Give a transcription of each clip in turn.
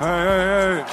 Hey.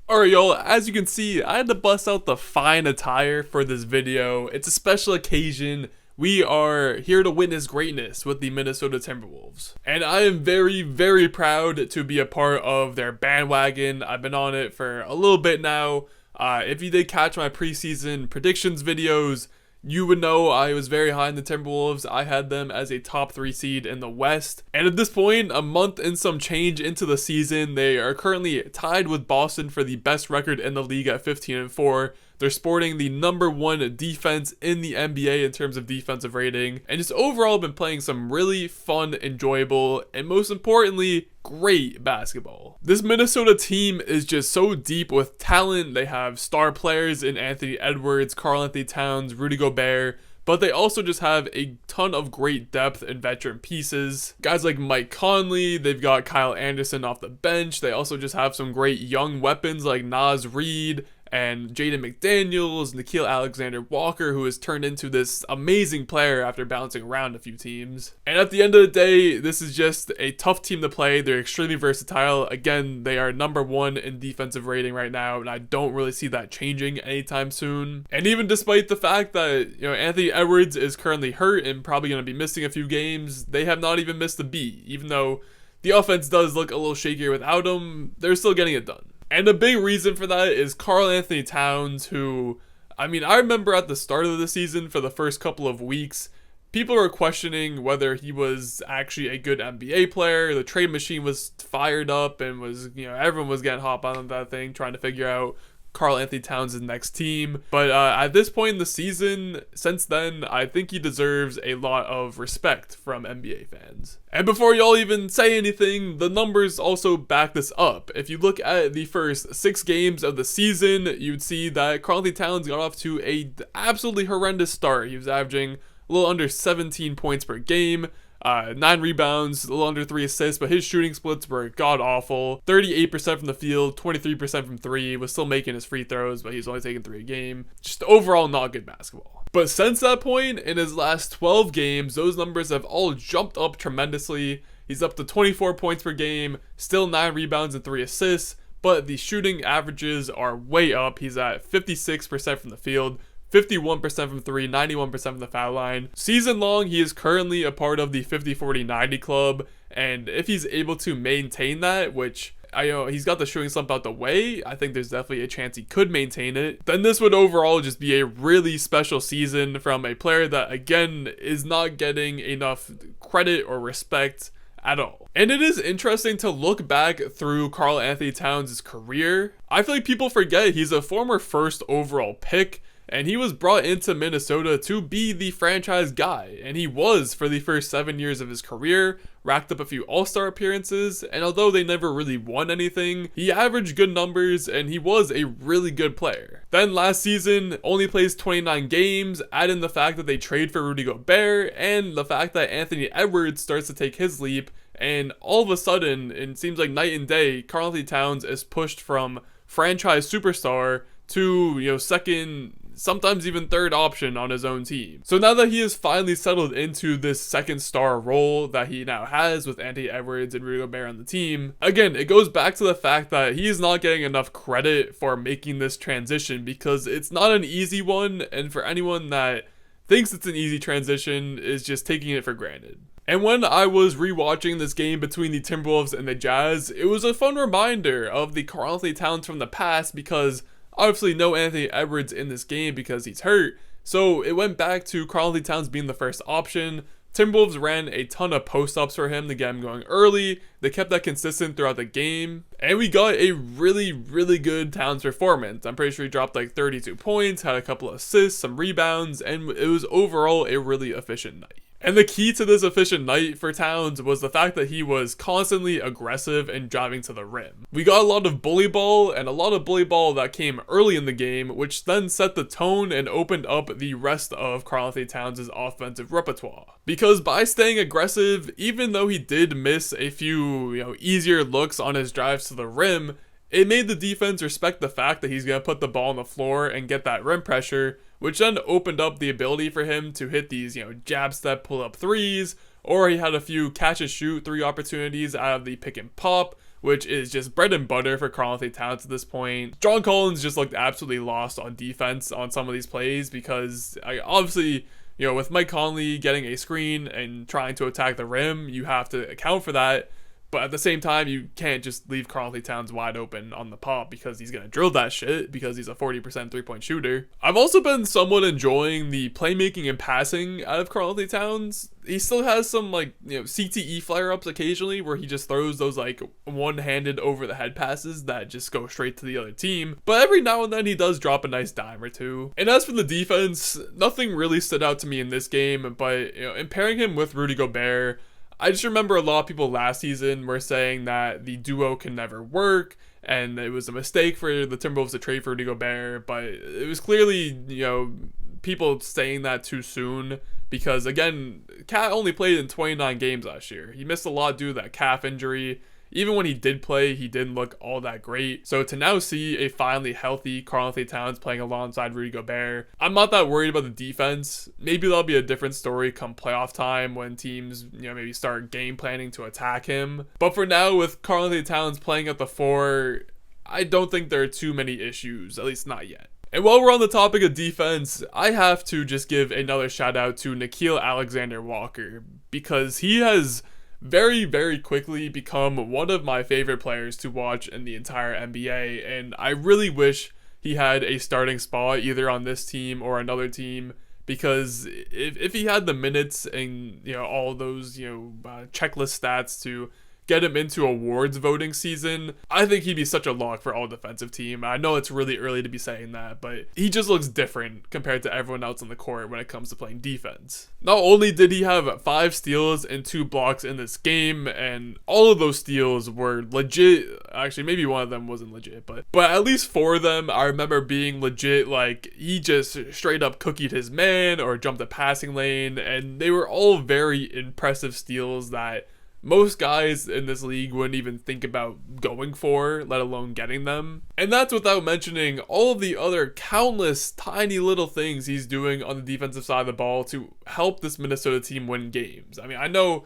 Alright y'all, as you can see, I had to bust out the fine attire for this video. It's a special occasion. We are here to witness greatness with the Minnesota Timberwolves. And I am very, very proud to be a part of their bandwagon. I've been on it for a little bit now. If you did catch my preseason predictions videos, you would know I was very high in the Timberwolves. I had them as a top 3 seed in the West. And at this point, a month and some change into the season, they are currently tied with Boston for the best record in the league at 15-4. They're sporting the #1 defense in the NBA in terms of defensive rating. And just overall been playing some really fun, enjoyable, and most importantly, great basketball. This Minnesota team is just so deep with talent. They have star players in Anthony Edwards, Karl-Anthony Towns, Rudy Gobert, but they also just have a ton of great depth and veteran pieces. Guys like Mike Conley, they've got Kyle Anderson off the bench. They also just have some great young weapons like Naz Reid and Jaden McDaniels, Nickeil Alexander-Walker, who has turned into this amazing player after bouncing around a few teams. And at the end of the day, this is just a tough team to play. They're extremely versatile. Again, they are #1 in defensive rating right now, and I don't really see that changing anytime soon. And even despite the fact that, Anthony Edwards is currently hurt and probably going to be missing a few games, they have not even missed a beat. Even though the offense does look a little shakier without him, they're still getting it done. And a big reason for that is Karl-Anthony Towns, who, I remember at the start of the season for the first couple of weeks, people were questioning whether he was actually a good NBA player. The trade machine was fired up and was, everyone was getting hop on that thing, trying to figure out Karl-Anthony Towns' next team. But at this point in the season, since then, I think he deserves a lot of respect from NBA fans. And before y'all even say anything, the numbers also back this up. If you look at the first 6 games of the season, you'd see that Karl-Anthony Towns got off to a absolutely horrendous start. He was averaging a little under 17 points per game, 9 rebounds, a little under 3 assists, but his shooting splits were god-awful. 38% from the field, 23% from 3, was still making his free throws, but he's only taking 3 a game. Just overall not good basketball. But since that point, in his last 12 games, those numbers have all jumped up tremendously. He's up to 24 points per game, still 9 rebounds and 3 assists, but the shooting averages are way up. He's at 56% from the field, 51% from 3, 91% from the foul line. Season long, he is currently a part of the 50-40-90 club, and if he's able to maintain that, which he's got the shooting slump out the way, I think there's definitely a chance he could maintain it, then this would overall just be a really special season from a player that, again, is not getting enough credit or respect at all. And it is interesting to look back through Karl-Anthony Towns' career. I feel like people forget he's a former first overall pick, and he was brought into Minnesota to be the franchise guy, and he was for the first 7 years of his career, racked up a few all-star appearances, and although they never really won anything, he averaged good numbers, and he was a really good player. Then last season, only plays 29 games, add in the fact that they trade for Rudy Gobert, and the fact that Anthony Edwards starts to take his leap, and all of a sudden, it seems like night and day, Karl-Anthony Towns is pushed from franchise superstar to, second, sometimes even third option on his own team. So now that he has finally settled into this second star role that he now has with Anthony Edwards and Rudy Gobert on the team, again, it goes back to the fact that he is not getting enough credit for making this transition, because it's not an easy one, and for anyone that thinks it's an easy transition is just taking it for granted. And when I was rewatching this game between the Timberwolves and the Jazz, it was a fun reminder of the Karl-Anthony Towns from the past, because obviously no Anthony Edwards in this game because he's hurt, so it went back to Karl-Anthony Towns being the first option. Timberwolves ran a ton of post-ups for him to get him going early. They kept that consistent throughout the game, and we got a really, really good Towns performance. I'm pretty sure he dropped like 32 points, had a couple of assists, some rebounds, and it was overall a really efficient night. And the key to this efficient night for Towns was the fact that he was constantly aggressive and driving to the rim. We got a lot of bully ball, and a lot of bully ball that came early in the game, which then set the tone and opened up the rest of Karl-Anthony Towns' offensive repertoire. Because by staying aggressive, even though he did miss a few, easier looks on his drives to the rim, it made the defense respect the fact that he's going to put the ball on the floor and get that rim pressure, which then opened up the ability for him to hit these, jab step pull up threes, or he had a few catch and shoot 3 opportunities out of the pick and pop, which is just bread and butter for Karl-Anthony Towns at this point. John Collins just looked absolutely lost on defense on some of these plays because obviously, you know, with Mike Conley getting a screen and trying to attack the rim, you have to account for that. But at the same time, you can't just leave Karl-Anthony Towns wide open on the pop because he's going to drill that shit because he's a 40% three-point shooter. I've also been somewhat enjoying the playmaking and passing out of Karl-Anthony Towns. He still has some, like, you know, CTE flare-ups occasionally where he just throws those, like, one-handed over-the-head passes that just go straight to the other team. But every now and then, he does drop a nice dime or two. And as for the defense, nothing really stood out to me in this game, but, you know, in pairing him with Rudy Gobert, I just remember a lot of people last season were saying that the duo can never work and it was a mistake for the Timberwolves to trade for Rudy Gobert, but it was clearly, you know, people saying that too soon because, again, Cat only played in 29 games last year. He missed a lot due to that calf injury. Even when he did play, he didn't look all that great. So to now see a finally healthy Karl-Anthony Towns playing alongside Rudy Gobert, I'm not that worried about the defense. Maybe that'll be a different story come playoff time when teams, you know, maybe start game planning to attack him. But for now, with Karl-Anthony Towns playing at the 4, I don't think there are too many issues, at least not yet. And while we're on the topic of defense, I have to just give another shout out to Nickeil Alexander-Walker because he has very, very quickly become one of my favorite players to watch in the entire NBA, and I really wish he had a starting spot either on this team or another team, because if he had the minutes and, you know, all those, you know, checklist stats to get him into awards voting season, I think he'd be such a lock for all defensive team. I know it's really early to be saying that, but he just looks different compared to everyone else on the court when it comes to playing defense. Not only did he have 5 steals and 2 blocks in this game, and all of those steals were legit. Actually, maybe one of them wasn't legit, but at least 4 of them I remember being legit. Like, he just straight up cookied his man or jumped a passing lane, and they were all very impressive steals that most guys in this league wouldn't even think about going for, let alone getting them. And that's without mentioning all of the other countless tiny little things he's doing on the defensive side of the ball to help this Minnesota team win games. I mean, I know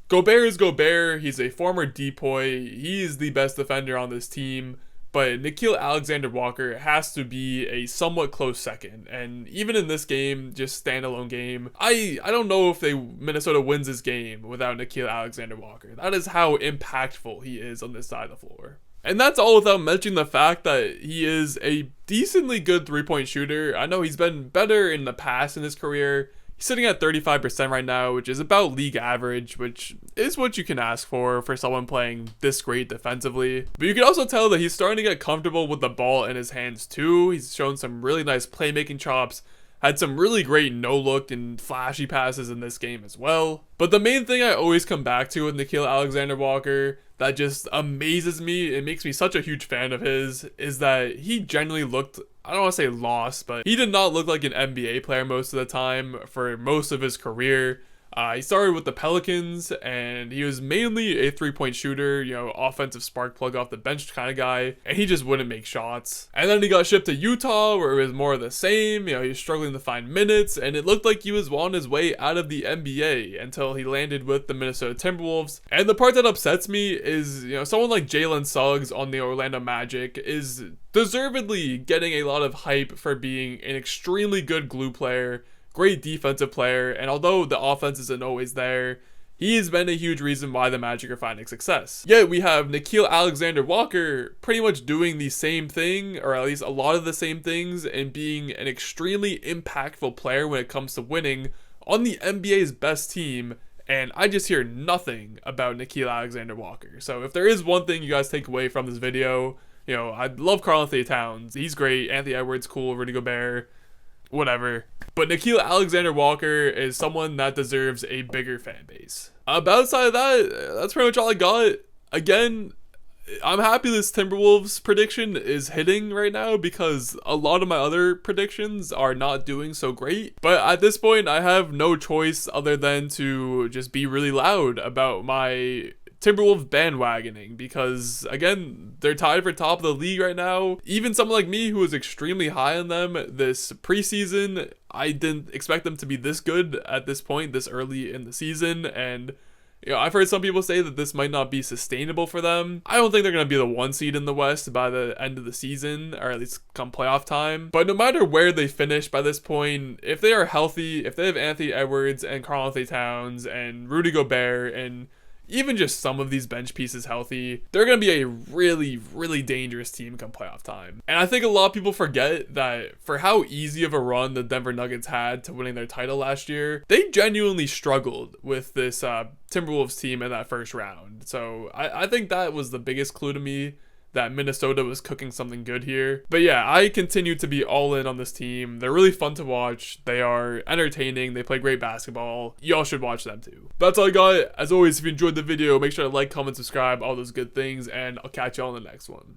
Gobert is Gobert, he's a former depoy, he's the best defender on this team, but Nickeil Alexander-Walker has to be a somewhat close second. And even in this game, just standalone game, I don't know if Minnesota wins this game without Nickeil Alexander-Walker. That is how impactful he is on this side of the floor. And that's all without mentioning the fact that he is a decently good three-point shooter. I know he's been better in the past in his career. He's sitting at 35% right now, which is about league average, which is what you can ask for someone playing this great defensively. But you can also tell that he's starting to get comfortable with the ball in his hands too. He's shown some really nice playmaking chops, had some really great no-look and flashy passes in this game as well. But the main thing I always come back to with Nickeil Alexander-Walker that just amazes me, it makes me such a huge fan of his, is that he genuinely looked, I don't want to say lost, but he did not look like an NBA player most of the time for most of his career. He started with the Pelicans, and he was mainly a three-point shooter, you know, offensive spark plug off the bench kind of guy, and he just wouldn't make shots. And then he got shipped to Utah, where it was more of the same. You know, he was struggling to find minutes, and it looked like he was on his way out of the NBA until he landed with the Minnesota Timberwolves. And the part that upsets me is, you know, someone like Jalen Suggs on the Orlando Magic is deservedly getting a lot of hype for being an extremely good glue player, great defensive player, and although the offense isn't always there, he has been a huge reason why the Magic are finding success. Yet we have Nickeil Alexander-Walker pretty much doing the same thing, or at least a lot of the same things, and being an extremely impactful player when it comes to winning on the NBA's best team, and I just hear nothing about Nickeil Alexander-Walker. So if there is one thing you guys take away from this video, you know, I love Karl-Anthony Towns. He's great. Anthony Edwards, cool. Rudy Gobert, whatever. But Nickeil Alexander-Walker is someone that deserves a bigger fan base. But outside of that, that's pretty much all I got. Again, I'm happy this Timberwolves prediction is hitting right now because a lot of my other predictions are not doing so great. But at this point, I have no choice other than to just be really loud about my Timberwolves bandwagoning because, again, they're tied for top of the league right now. Even someone like me who was extremely high on them this preseason, I didn't expect them to be this good at this point, this early in the season. And, You know, I've heard some people say that this might not be sustainable for them. I don't think they're going to be the 1 seed in the West by the end of the season, or at least come playoff time. But no matter where they finish by this point, if they are healthy, if they have Anthony Edwards and Karl-Anthony Towns and Rudy Gobert and even just some of these bench pieces healthy, they're going to be a really, really dangerous team come playoff time. And I think a lot of people forget that for how easy of a run the Denver Nuggets had to winning their title last year, they genuinely struggled with this Timberwolves team in that first round. So I think that was the biggest clue to me that Minnesota was cooking something good here. But yeah, I continue to be all in on this team. They're really fun to watch. They are entertaining. They play great basketball. Y'all should watch them too. But that's all I got. As always, if you enjoyed the video, make sure to like, comment, subscribe, all those good things, and I'll catch y'all in the next one.